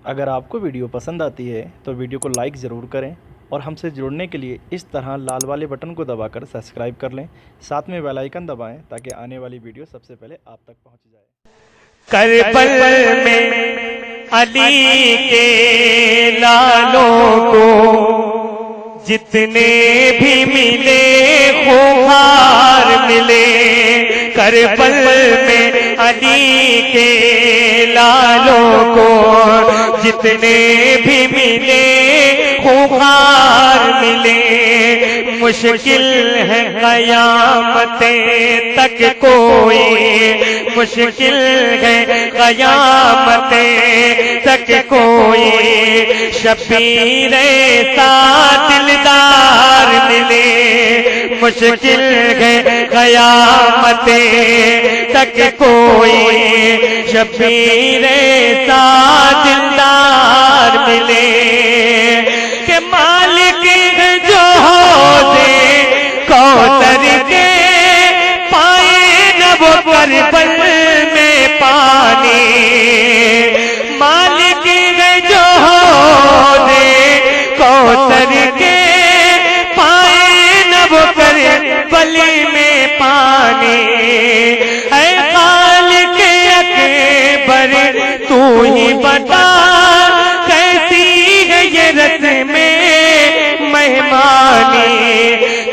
अगर आपको वीडियो पसंद आती है तो वीडियो को लाइक ज़रूर करें और हमसे जुड़ने के लिए इस तरह लाल वाले बटन को दबाकर सब्सक्राइब कर लें। साथ में बेल आइकन दबाएं ताकि आने वाली वीडियो सबसे पहले आप तक पहुंच जाए। करबल में अली के लालों को जितने भी मिले खुमार मिले। करबल में अली के लालों को जितने भी मिले खुमार मिले। मुश्किल है क़यामतें तक कोई, मुश्किल है क़यामतें तक कोई शबीर सा दिलदार मिले। मुश्किल है क़यामतें तक कोई शबीर सा दिलदार मिले। के मालिक जो होते कौसर के पाए न वो करबल में पानी। मालिक जो होते कौसर के पाए न वो करबल में पानी। ऐ खालिक अकबर तू ही बता कैसी है ये रस्में मेहमानी।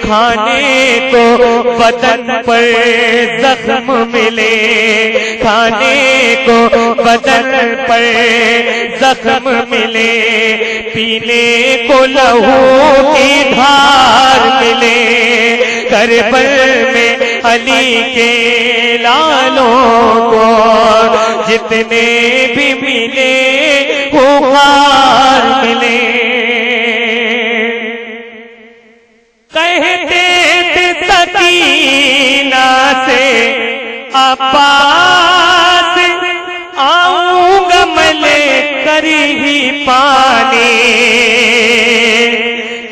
खाने को बदन पर जख्म मिले, खाने को बदन पर जख्म मिले। पीने को लहू की धार मिले। करबल में अली के लालों को जितने भी मिले खुमार मिले। कहते थे सकीना से अब्बास आऊंगा मैं लेकर ही पानी।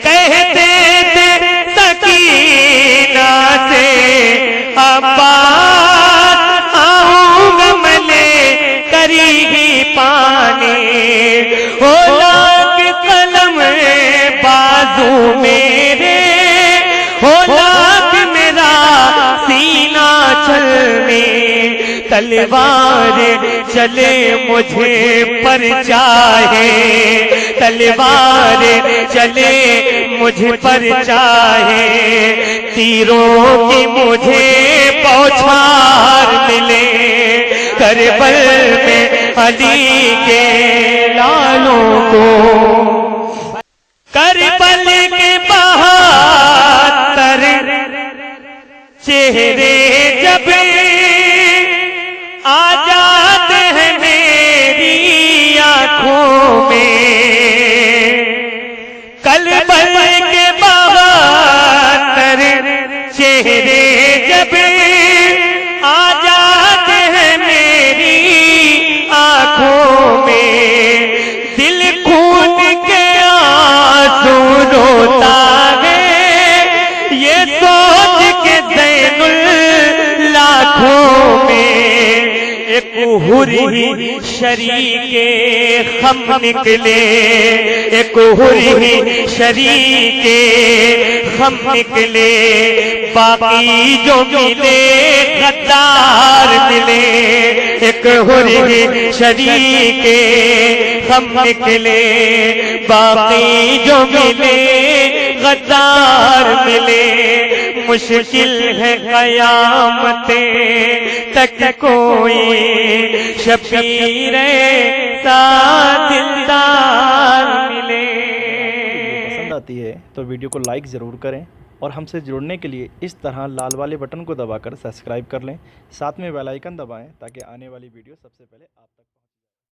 कहते थे सकीना से अब्बास आऊंगा मैं लेकर ही पानी। हो लाख कलम बाजू मेरे, हो लाख मेरा सीना चलने। तलवार चले मुझे पर चाहे, तलवार चले मुझे पर चाहे। तीरों की मुझे बौछार मिले। करबल में अली के लालों को, करबल के 72 चेहरे जब आ जाते हैं मेरी आंखों में। करबल के 72 चेहरे जब आ जाते हैं मेरी आंखों में। दिल खून के आंसू रोता है ये सोच के ज़ैनुल लाखों में। एक हुरी शरीके हम निकले, एक हुरी शरीके हम निकले। बाकी जो मिले गद्दार मिले। एक हुरी शरीके हम निकले, बाकी जो मिले गद्दार मिले। मुश्किल है क़यामतें तक कोई शबीर सा दिलदार मिले। पसंद आती है तो वीडियो को लाइक ज़रूर करें और हमसे जुड़ने के लिए इस तरह लाल वाले बटन को दबाकर सब्सक्राइब कर लें। साथ में बेल आइकन दबाएं ताकि आने वाली वीडियो सबसे पहले आप तक